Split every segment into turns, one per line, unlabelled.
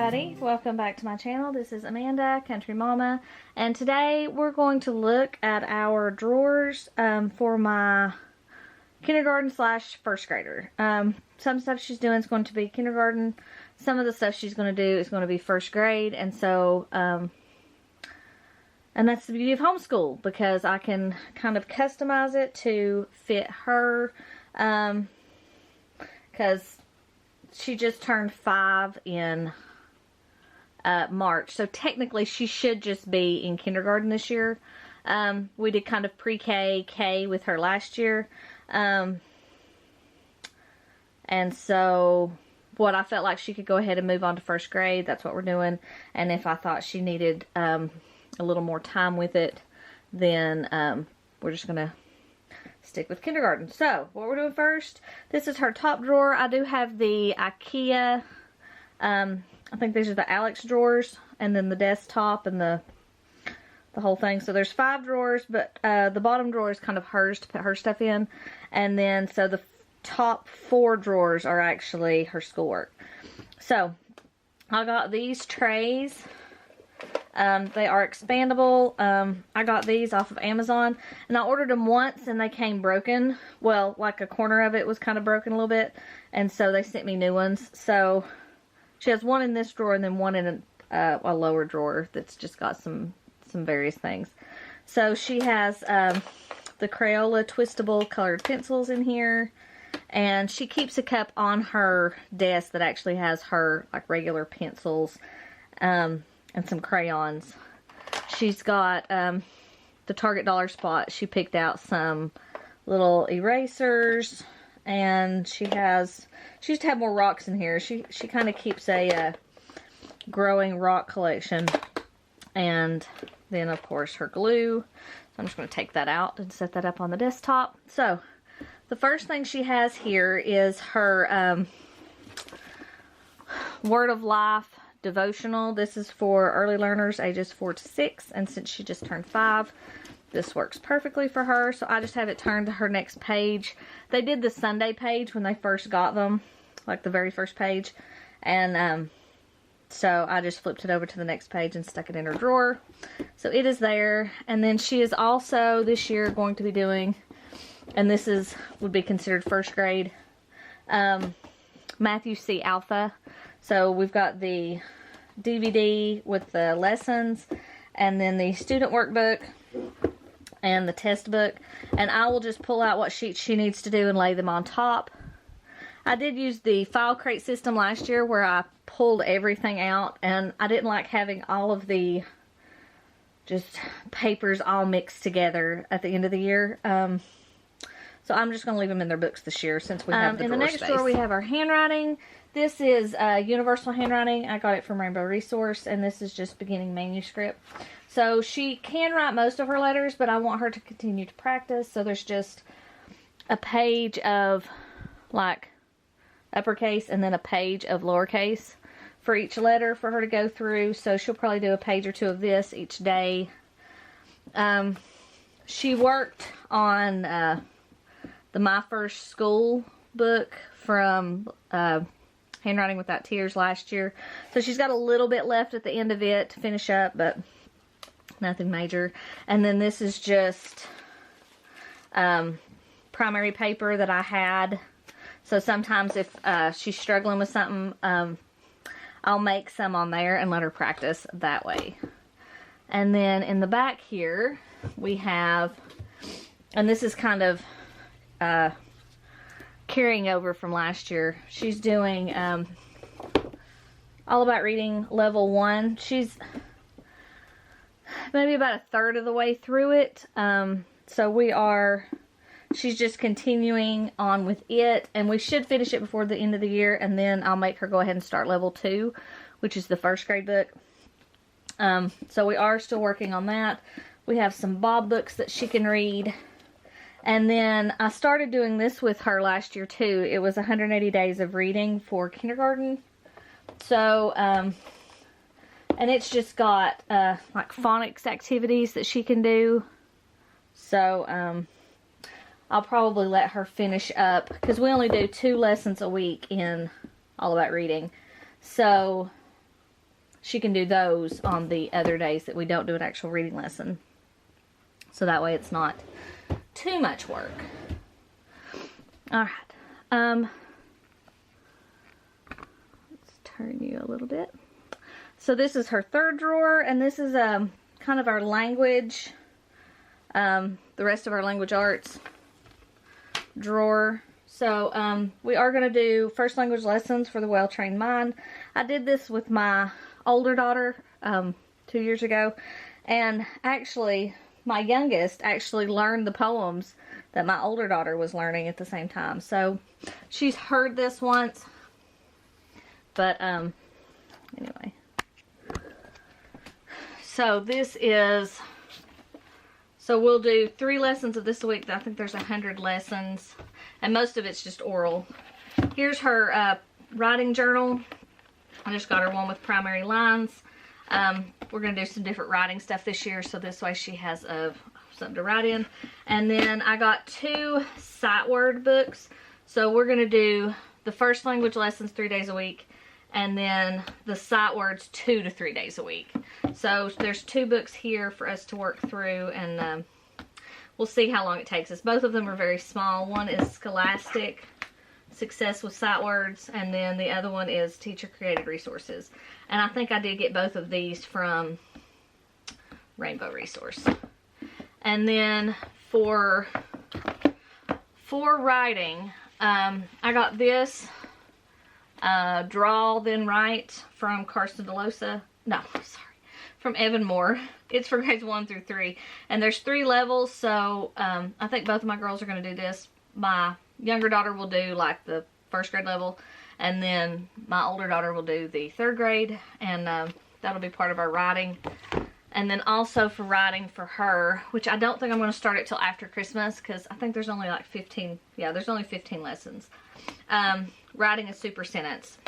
everybody, welcome back to my channel. This is Amanda, Country Mama, and today we're going to look at our drawers for my kindergarten slash first grader. Some stuff she's doing is going to be kindergarten, some of the stuff she's going to do is going to be first grade, and so and that's the beauty of homeschool, because I can kind of customize it to fit her, because she just turned 5 in March, so technically she should just be in kindergarten this year. We did kind of pre-K, K with her last year, and so what I felt like she could go ahead and move on to first grade, that's what we're doing. And if I thought she needed a little more time with it, then we're just gonna stick with kindergarten. So what we're doing first, this is her top drawer. I do have the IKEA, I think these are the Alex drawers, and then the desktop and the whole thing. So there's 5 drawers, but the bottom drawer is kind of hers to put her stuff in, and then so the top 4 drawers are actually her schoolwork. So I got these trays. They are expandable. I got these off of Amazon, and I ordered them once and they came broken. Well, like a corner of it was kind of broken a little bit, and so they sent me new ones. So she has one in this drawer and then one in a lower drawer that's just got some various things. So she has the Crayola twistable colored pencils in here, and she keeps a cup on her desk that actually has her like regular pencils and some crayons. She's got the Target dollar spot. She picked out some little erasers, and she used to have more rocks in here. She kind of keeps a growing rock collection, and then of course her glue. So I'm just going to take that out and set that up on the desktop. So the first thing she has here is her Word of Life devotional. This is for early learners ages 4 to 6, and since she just turned 5, this works perfectly for her. So I just have it turned to her next page. They did the Sunday page when they first got them, like the very first page, and so I just flipped it over to the next page and stuck it in her drawer. So it is there. And then she is also this year going to be doing, and this would be considered first grade, Matthew C. Alpha. So we've got the DVD with the lessons, and then the student workbook and the test book, and I will just pull out what sheets she needs to do and lay them on top. I did use the file crate system last year where I pulled everything out, and I didn't like having all of the just papers all mixed together at the end of the year. So I'm just going to leave them in their books this year since we have the drawer space. In the next drawer we have our handwriting. This is universal handwriting. I got it from Rainbow Resource, and this is just beginning manuscript. So she can write most of her letters, but I want her to continue to practice. So there's just a page of like uppercase and then a page of lowercase for each letter for her to go through. So she'll probably do a page or 2 of this each day. She worked on the My First School book from Handwriting Without Tears last year. So she's got a little bit left at the end of it to finish up, but nothing major. And then this is just primary paper that I had. So sometimes if she's struggling with something, I'll make some on there and let her practice that way. And then in the back here, we have, and this is kind of carrying over from last year. She's doing All About Reading Level 1. She's maybe about a third of the way through it. So she's just continuing on with it, and we should finish it before the end of the year, and then I'll make her go ahead and start Level 2, which is the first grade book. So we are still working on that. We have some Bob books that she can read. And then I started doing this with her last year too. It was 180 days of reading for kindergarten. So, and it's just got like phonics activities that she can do. So, I'll probably let her finish up, because we only do 2 lessons a week in All About Reading. So she can do those on the other days that we don't do an actual reading lesson. So that way it's not too much work. All right. Let's turn you a little bit. So this is her third drawer, and this is kind of our language, the rest of our language arts drawer. So we are going to do first language lessons for the well-trained mind. I did this with my older daughter 2 years ago, and actually my youngest actually learned the poems that my older daughter was learning at the same time. So she's heard this once, but anyway. So this is, so we'll do 3 lessons of this a week. I think there's 100 lessons, and most of it's just oral. Here's her writing journal. I just got her one with primary lines. We're going to do some different writing stuff this year, so this way she has something to write in. And then I got 2 sight word books. So we're going to do the first language lessons 3 days a week, and then the sight words 2 to 3 days a week. So there's 2 books here for us to work through, and we'll see how long it takes us. Both of them are very small. One is Scholastic Success with Sight Words, and then the other one is Teacher Created Resources. And I think I did get both of these from Rainbow Resource. And then for writing, I got this Draw Then Write from Carson DeLosa. No, sorry, from Evan Moore. It's for grades 1 through 3. And there's 3 levels, so I think both of my girls are going to do this. My younger daughter will do like the 1st grade level, and then my older daughter will do the 3rd grade, and that'll be part of our writing. And then also for writing for her, which I don't think I'm going to start it till after Christmas, because I think there's only like 15, yeah, there's only 15 lessons. Writing a super sentence.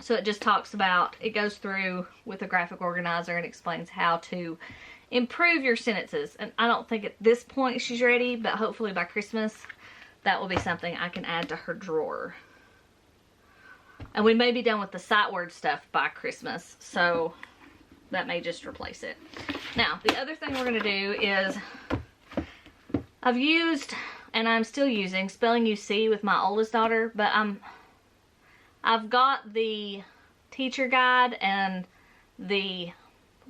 So it just talks about, it goes through with a graphic organizer and explains how to improve your sentences. And I don't think at this point she's ready, but hopefully by Christmas that will be something I can add to her drawer. And we may be done with the sight word stuff by Christmas, so that may just replace it. Now, the other thing we're going to do is, I've used, and I'm still using, Spelling UC with my oldest daughter, but I've got the teacher guide and the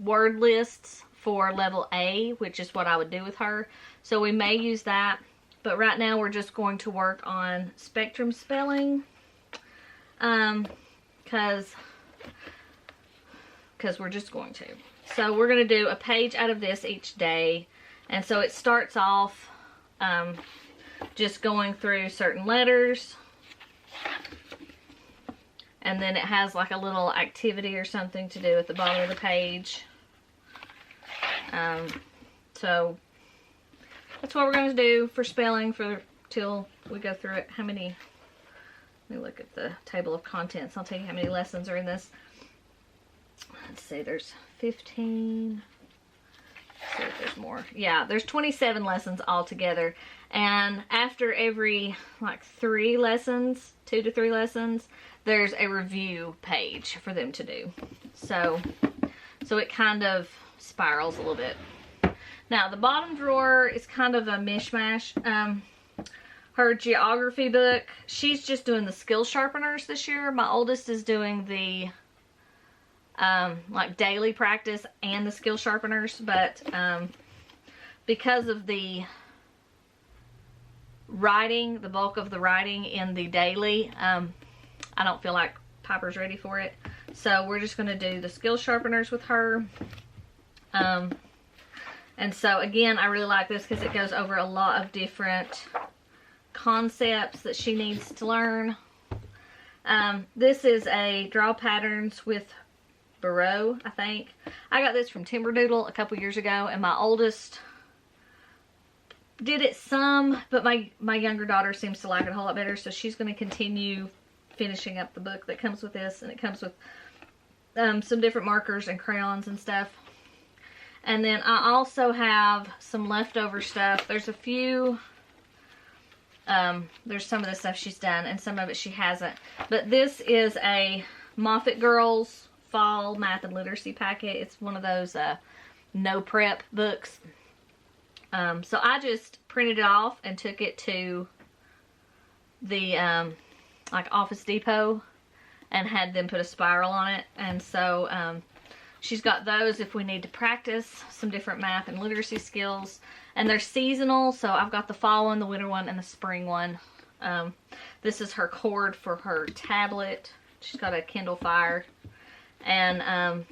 word lists for level A, which is what I would do with her. So we may use that, but right now we're just going to work on spectrum spelling, because we're just going to. So we're going to do a page out of this each day. And so it starts off just going through certain letters. And then it has like a little activity or something to do at the bottom of the page. So that's what we're going to do for spelling till we go through it. How many? Let me look at the table of contents. I'll tell you how many lessons are in this. Let's see, there's 15. Let's see if there's more. Yeah, there's 27 lessons altogether. And after every like 3 lessons, 2 to 3 lessons, there's a review page for them to do. So it kind of spirals a little bit. Now the bottom drawer is kind of a mishmash. Her geography book, she's just doing the skill sharpeners this year. My oldest is doing the like daily practice and the skill sharpeners, but because of the writing, the bulk of the writing in the daily, I don't feel like Piper's ready for it. So we're just going to do the skill sharpeners with her. And so again, I really like this because it goes over a lot of different concepts that she needs to learn. This is a draw patterns with Burrow, I think. I got this from Timberdoodle a couple years ago, and my oldest did it some, but my younger daughter seems to like it a whole lot better, so she's going to continue finishing up the book that comes with this, and it comes with some different markers and crayons and stuff. And then I also have some leftover stuff. There's a few, there's some of the stuff she's done and some of it she hasn't. But this is a Moffat Girls fall math and literacy packet. It's one of those no prep books. So I just printed it off and took it to the like Office Depot and had them put a spiral on it. And so she's got those if we need to practice some different math and literacy skills. And they're seasonal, so I've got the fall one, the winter one, and the spring one. This is her cord for her tablet. She's got a Kindle Fire. And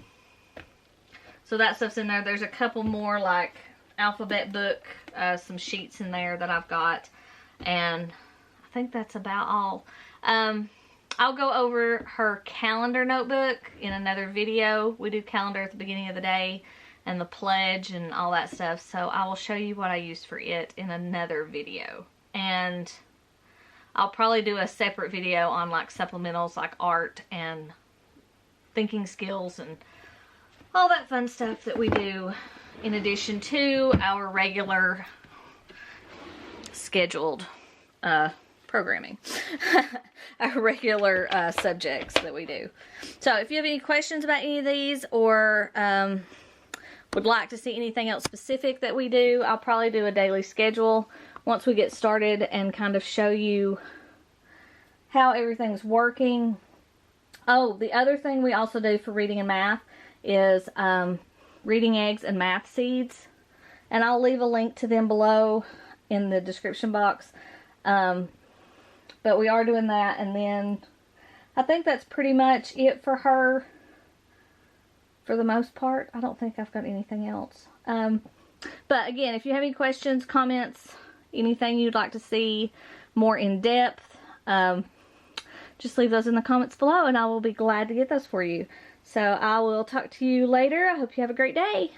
so that stuff's in there. There's a couple more like alphabet book, some sheets in there that I've got. And I think that's about all. I'll go over her calendar notebook in another video. We do calendar at the beginning of the day and the pledge and all that stuff. So I will show you what I used for it in another video. And I'll probably do a separate video on like supplementals like art and thinking skills and all that fun stuff that we do in addition to our regular scheduled programming. Our regular subjects that we do. So if you have any questions about any of these or would like to see anything else specific that we do, I'll probably do a daily schedule once we get started and kind of show you how everything's working. Oh, the other thing we also do for reading and math is reading eggs and math seeds. And I'll leave a link to them below in the description box. But we are doing that, and then I think that's pretty much it for her for the most part. I don't think I've got anything else. But again, if you have any questions, comments, anything you'd like to see more in depth, just leave those in the comments below and I will be glad to get those for you. So I will talk to you later. I hope you have a great day.